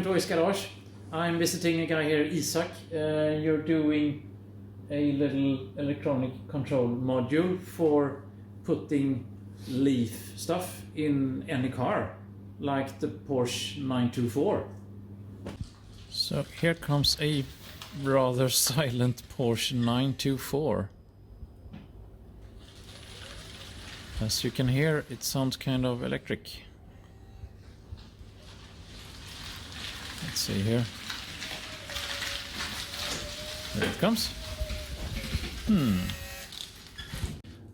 welcome to Hoojies Garage. I'm visiting a guy here, Isaac. You're doing a little electronic control module for putting Leaf stuff in any car, like the Porsche 924. So here comes a rather silent Porsche 924. As you can hear, it sounds kind of electric. Let's see here. There it comes.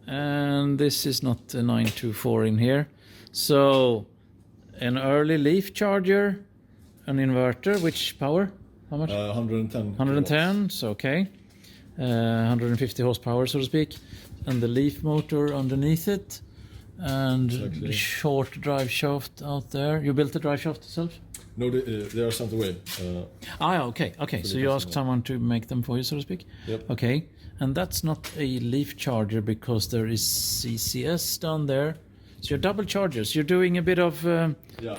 And this is not a 924 in here. So, an early Leaf charger, an inverter, which power? How much? 110. 110, so okay. 150 horsepower, so to speak. And the Leaf motor underneath it. And the short drive shaft out there. You built the drive shaft yourself? No, they are sent away. Okay. So you asked someone to make them for you, so to speak? Yep. Okay. And that's not a Leaf charger because there is CCS down there. So you're double chargers. You're doing a bit of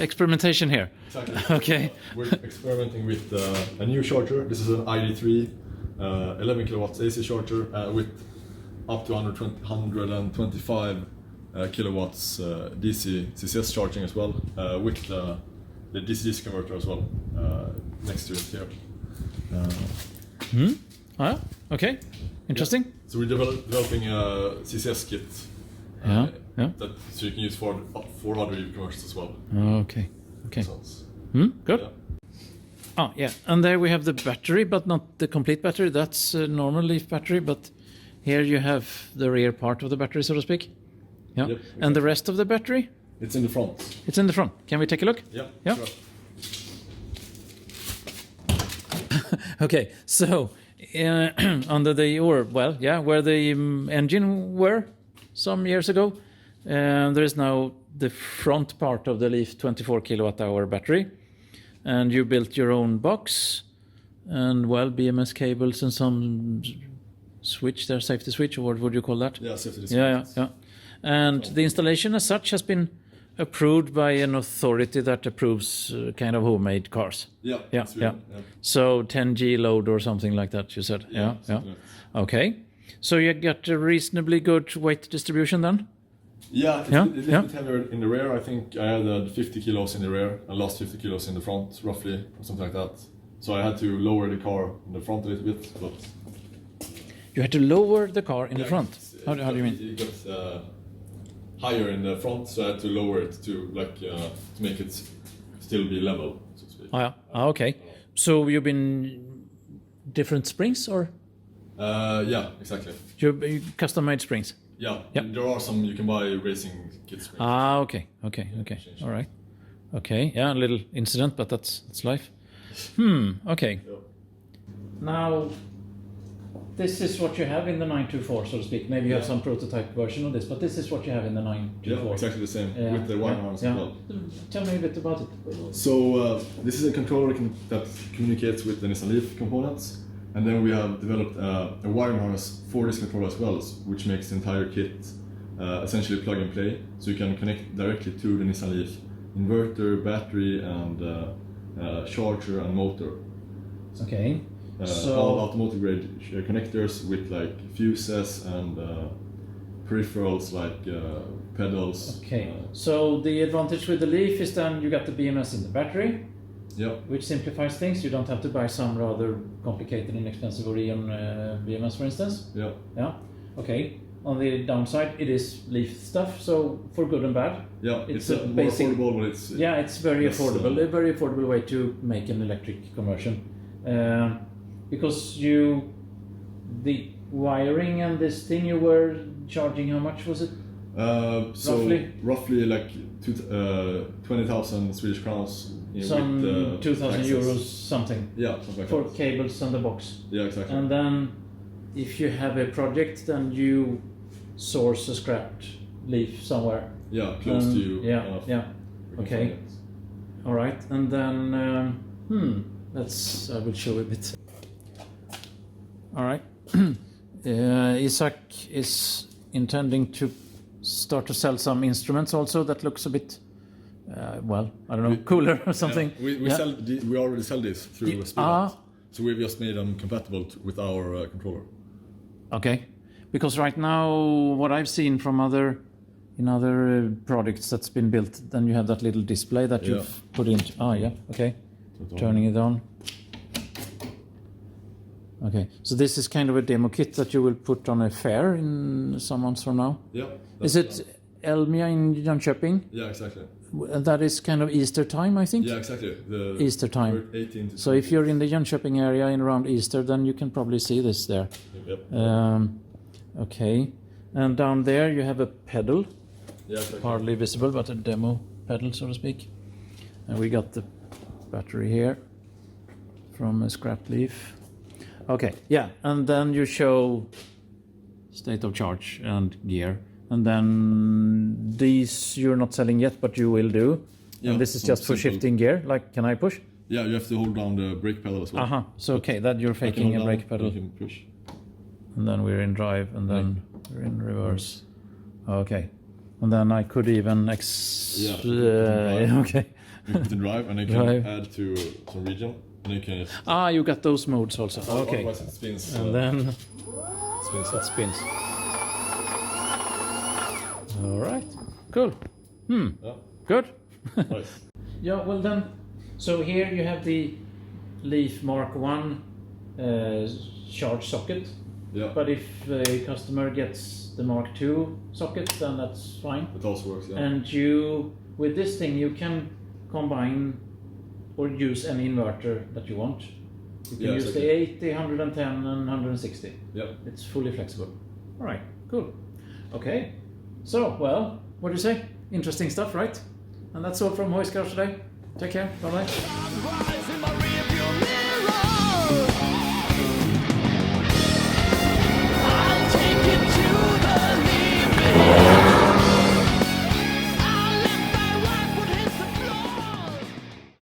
experimentation here. Exactly. Okay. We're experimenting with a new charger. This is an ID3 11 kilowatts AC charger with up to 125 kilowatts DC CCS charging as well, with the DC-DC converter as well next to it here. Okay. Interesting. Yeah. So we're developing a CCS kit that so you can use for other EV converters as well. Okay. Sounds. Good. Yeah. And there we have the battery, but not the complete battery. That's a normal Leaf battery, but here you have the rear part of the battery, so to speak. Yeah. Yep, exactly. And the rest of the battery? It's in the front. It's in the front. Can we take a look? Yeah. Sure. Okay, so under the where the engine were some years ago, there is now the front part of the Leaf 24 kilowatt hour battery, and you built your own box and BMS cables and some switch there, safety switch, or what would you call that? Yeah, safety switch. Yeah. And the installation as such has been approved by an authority that approves kind of homemade cars. Yeah. So 10G load or something like that, you said? Yeah. Okay. So you got a reasonably good weight distribution then? Yeah, it's a little bit heavier in the rear. I think I had 50 kilos in the rear and lost 50 kilos in the front, roughly, or something like that. So I had to lower the car in the front a little bit. But you had to lower the car in the front? How do you mean? It got higher in the front, so I had to lower it to to make it still be level, so to speak. Okay. So you've been different springs, or? Yeah, exactly. You custom-made springs? Yeah. There are some you can buy racing kit springs. Okay. All right. Okay. Yeah, a little incident, but that's life. Okay. Yeah. Now, this is what you have in the 924, so to speak. Maybe you have some prototype version of this, but this is what you have in the 924. Yeah, exactly the same, with the wire harness as well. Tell me a bit about it. So this is a controller that communicates with the Nissan Leaf components, and then we have developed a wire harness for this controller as well, which makes the entire kit essentially plug and play. So you can connect directly to the Nissan Leaf inverter, battery, and charger and motor. Okay. All automotive grade connectors with like fuses and peripherals like pedals. Okay. So the advantage with the Leaf is then you got the BMS in the battery. Yeah. Which simplifies things. You don't have to buy some rather complicated and expensive Orion BMS, for instance. Yeah. Okay. On the downside, it is Leaf stuff, so for good and bad. Yeah, it's a more affordable, but it's... Yeah, it's very affordable. A very affordable way to make an electric conversion. Because the wiring and this thing you were charging, how much was it? Roughly like 20,000 Swedish crowns. Some 2,000 euros something. Yeah, something like for that. Cables and the box. Yeah, exactly. And then if you have a project, then you source a scrapped Leaf somewhere. Yeah, close to you. Yeah. Okay. All right. And then I will show a bit. All right. Isaac is intending to start to sell some instruments also that looks a bit well, I don't know, cooler or something. Yeah, we already sell this through Speedlight. So we've just made them compatible with our controller. Okay, because right now what I've seen from other products that's been built, then you have that little display that you've put in. Okay. Turning it on. Okay, so this is kind of a demo kit that you will put on a fair in some months from now? Yeah. Is it Elmia in Jönköping? Yeah, exactly. That is kind of Easter time, I think? Yeah, exactly. Easter time. 18 to so if you're in the Jönköping area in around Easter, then you can probably see this there. Yep. Okay, and down there you have a pedal. Yeah, exactly. Hardly visible, but a demo pedal, so to speak. And we got the battery here from a scrap leaf. Okay, yeah, and then you show state of charge and gear. And then these you're not selling yet, but you will do. Yeah, and this is just for shifting gear. Like, can I push? Yeah, you have to hold down the brake pedal as well. So okay, that you're faking a brake pedal. You can push. And then we're in drive, and then we're in reverse. Okay, and then I could even okay. You put in drive, and you can add to some region, and you can. You got those modes also. Okay. Otherwise it spins. And then it spins. All right. Cool. Yeah. Good. Nice. Yeah. Well then, so here you have the Leaf Mark 1 charge socket. Yeah. But if the customer gets the Mark 2 socket, then that's fine. It also works. Yeah. And you, with this thing, you can combine or use any inverter that you want. You can use the 80, 110 and 160. Yep. It's fully flexible. All right, cool. Okay, so, well, what do you say? Interesting stuff, right? And that's all from Hoojies Garage today. Take care, bye-bye.